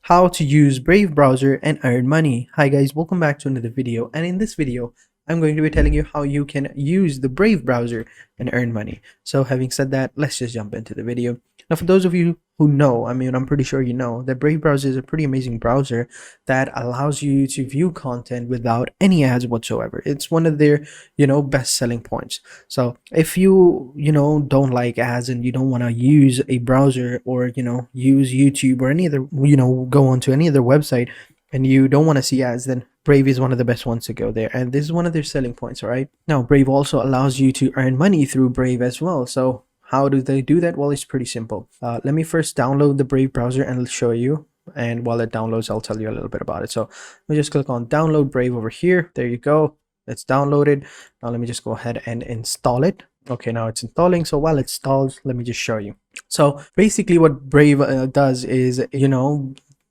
How to use Brave browser and earn money. Hi guys, welcome back to another video, and in this video I'm going to be telling you how you can use the Brave browser and earn money. So having said that, let's just jump into the video. Now for those of you who know, I'm pretty sure you know that Brave browser is a pretty amazing browser that allows you to view content without any ads whatsoever. It's one of their best selling points. So if you don't like ads and you don't want to use a browser, or use YouTube or any other, go onto any other website, and you don't want to see ads, then Brave is one of the best ones to go there, and this is one of their selling points. All right, now Brave also allows you to earn money through Brave as well. So how do they do that? Well, it's pretty simple. Let me first download the Brave browser and I'll show you, and while it downloads I'll tell you a little bit about it. So let me just click on download Brave over here. There you go, it's downloaded. Now let me just go ahead and install it. Okay, now it's installing. So while it installs, let me just show you. So basically what Brave does is,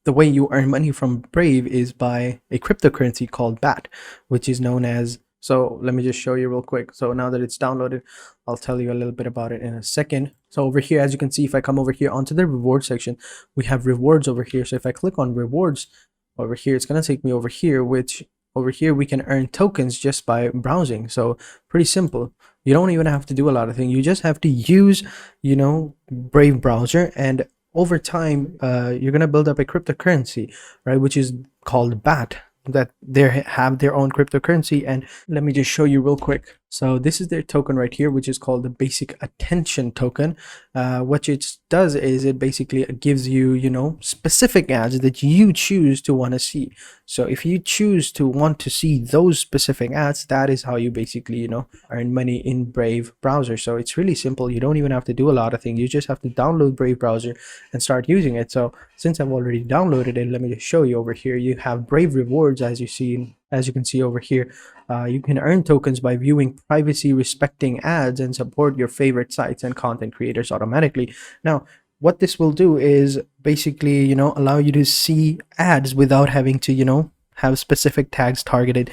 the way you earn money from Brave is by a cryptocurrency called BAT, which is known as, so let me just show you real quick. So now that it's downloaded, I'll tell you a little bit about it in a second. So over here, as you can see, if I come over here onto the reward section, we have rewards over here. So if I click on rewards over here, it's going to take me over here, which over here we can earn tokens just by browsing. So pretty simple. You don't even have to do a lot of things. You just have to use, Brave browser, and over time, you're gonna build up a cryptocurrency, right, which is called BAT, that they have their own cryptocurrency. And let me just show you real quick. So this is their token right here, which is called the basic attention token. What it does is it basically gives you, specific ads that you choose to want to see. So if you choose to want to see those specific ads, that is how you basically, earn money in Brave browser. So it's really simple. You don't even have to do a lot of things. You just have to download Brave browser and start using it. So since I've already downloaded it, let me just show you over here. You have Brave rewards, as you can see over here. You can earn tokens by viewing privacy respecting ads and support your favorite sites and content creators automatically. Now what this will do is basically allow you to see ads without having to have specific ads targeted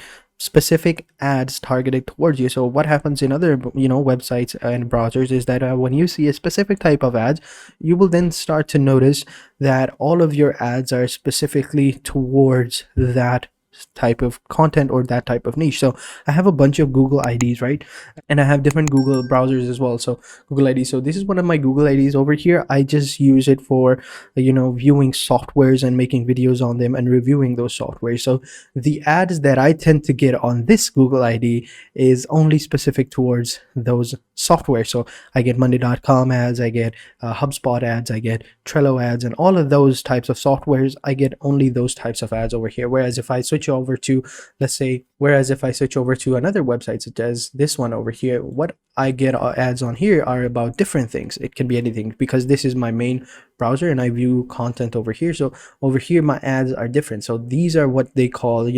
towards you. So what happens in other websites and browsers is that when you see a specific type of ads, you will then start to notice that all of your ads are specifically towards that type of content or that type of niche. So I have a bunch of Google IDs, right, and I have different Google browsers as well. So Google ID, so this is one of my Google IDs over here. I just use it for viewing softwares and making videos on them and reviewing those softwares. So the ads that I tend to get on this Google ID is only specific towards those software. So I get monday.com ads, I get HubSpot ads, I get Trello ads, and all of those types of softwares, I get only those types of ads over here. Whereas if I switch over to, another website such as this one over here, what I get ads on here are about different things. It can be anything, because this is my main browser and I view content over here. So over here my ads are different. So these are what they call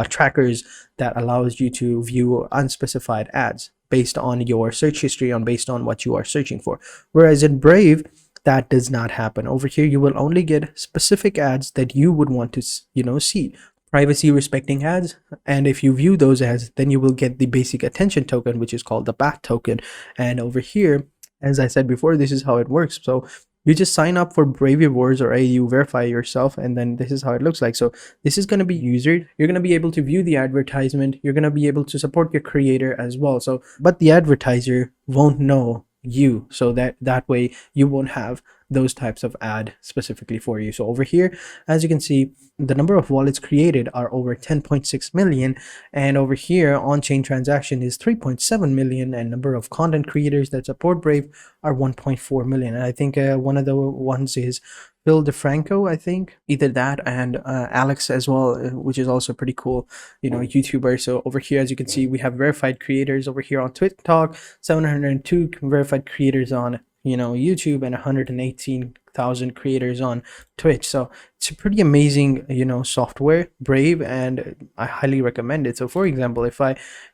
trackers that allows you to view unspecified ads based on your search history, based on what you are searching for. Whereas in Brave, that does not happen. Over here you will only get specific ads that you would want to see, privacy respecting ads, and if you view those ads, then you will get the basic attention token, which is called the BAT token. And over here, as I said before, this is how it works. So you just sign up for Brave rewards, or you verify yourself, and then this is how it looks like. So this is going to be user, you're going to be able to view the advertisement, you're going to be able to support your creator as well. So but the advertiser won't know you, so that way you won't have those types of ad specifically for you. So over here, as you can see, the number of wallets created are over 10.6 million, and over here on-chain transaction is 3.7 million, and number of content creators that support Brave are 1.4 million. And I think one of the ones is Phil DeFranco, I think, either that and Alex as well, which is also pretty cool, YouTuber. So over here, as you can see, we have verified creators over here on TikTok, 702 verified creators on YouTube, and 118,000 creators on Twitch. So it's a pretty amazing software, Brave, and I highly recommend it. So for example,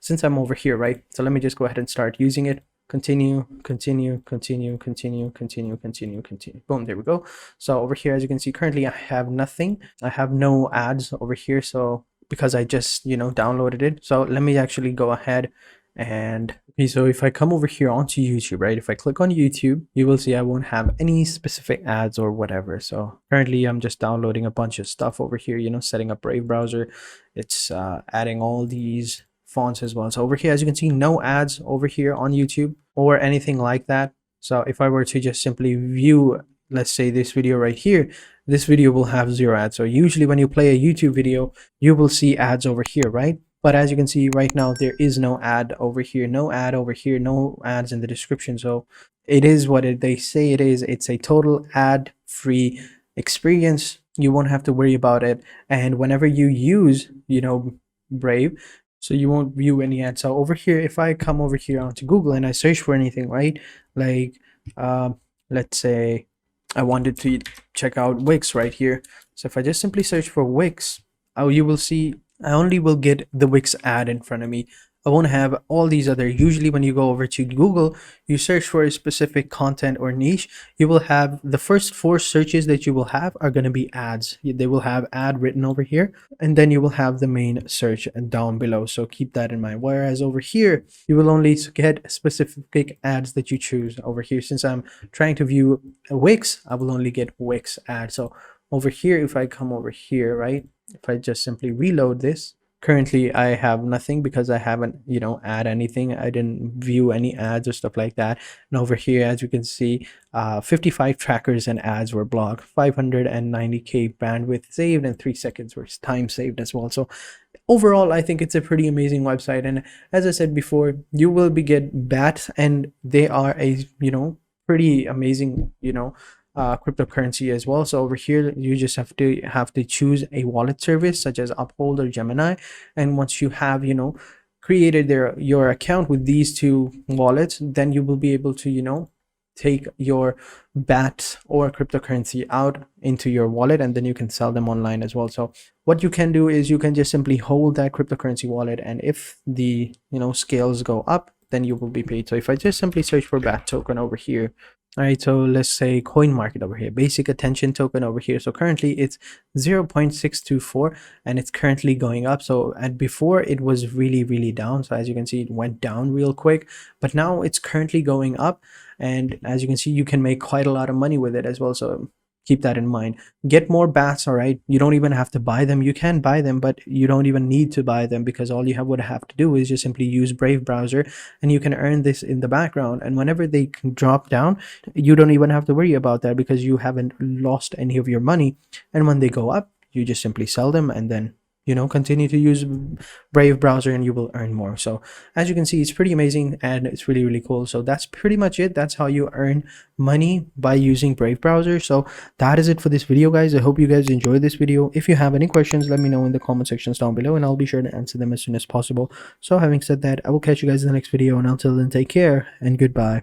since I'm over here, right, so let me just go ahead and start using it. Continue. Boom, there we go. So over here, as you can see, currently I have nothing. I have no ads over here, so because I just downloaded it. So let me actually go ahead and Okay, so if I come over here onto YouTube, right? If I click on YouTube, you will see I won't have any specific ads or whatever. So currently I'm just downloading a bunch of stuff over here, setting up Brave browser. It's adding all these fonts as well. So over here, as you can see, no ads over here on YouTube or anything like that. So if I were to just simply view, let's say this video right here, this video will have 0 ads. So usually when you play a YouTube video, you will see ads over here, right? But as you can see right now, there is no ad over here, no ad over here, no ads in the description. So it is what they say it is. It's a total ad-free experience. You won't have to worry about it. And whenever you use, Brave, so you won't view any ads. So over here, if I come over here onto Google and I search for anything, right? Like, let's say I wanted to check out Wix right here. So if I just simply search for Wix, you will see I only will get the Wix ad in front of me. I won't have all these other. Usually when you go over to Google, you search for a specific content or niche, you will have the first 4 searches that you will have are going to be ads. They will have ad written over here, and then you will have the main search down below. So keep that in mind. Whereas over here, you will only get specific ads that you choose over here. Since I'm trying to view Wix, I will only get Wix ads. So over here, if I come over here, right? If I just simply reload this, currently I have nothing because I haven't, add anything. I didn't view any ads or stuff like that. And over here, as you can see, 55 trackers and ads were blocked, 590k bandwidth saved, and 3 seconds were time saved as well. So overall, I think it's a pretty amazing website. And as I said before, you will get bats, and they are a, pretty amazing, cryptocurrency as well. So over here, you just have to choose a wallet service such as Uphold or Gemini, and once you have created your account with these 2 wallets, then you will be able to take your BAT or cryptocurrency out into your wallet, and then you can sell them online as well. So what you can do is you can just simply hold that cryptocurrency wallet, and if the scales go up, then you will be paid. So if I just simply search for BAT token over here, all right, so let's say coin market over here, basic attention token over here. So currently it's 0.624, and it's currently going up. So and before it was really down. So as you can see, it went down real quick, but now it's currently going up. And as you can see, you can make quite a lot of money with it as well. So keep that in mind. Get more bats. All right, you don't even have to buy them. You can buy them, but you don't even need to buy them, because all you would have to do is just simply use Brave browser, and you can earn this in the background. And whenever they can drop down, you don't even have to worry about that, because you haven't lost any of your money. And when they go up, you just simply sell them, and then continue to use Brave browser, and you will earn more. So as you can see, it's pretty amazing, and it's really cool. So that's pretty much it. That's how you earn money by using Brave browser. So that is it for this video, guys. I hope you guys enjoyed this video. If you have any questions, let me know in the comment sections down below, and I'll be sure to answer them as soon as possible. So having said that, I will catch you guys in the next video, and until then, take care and goodbye.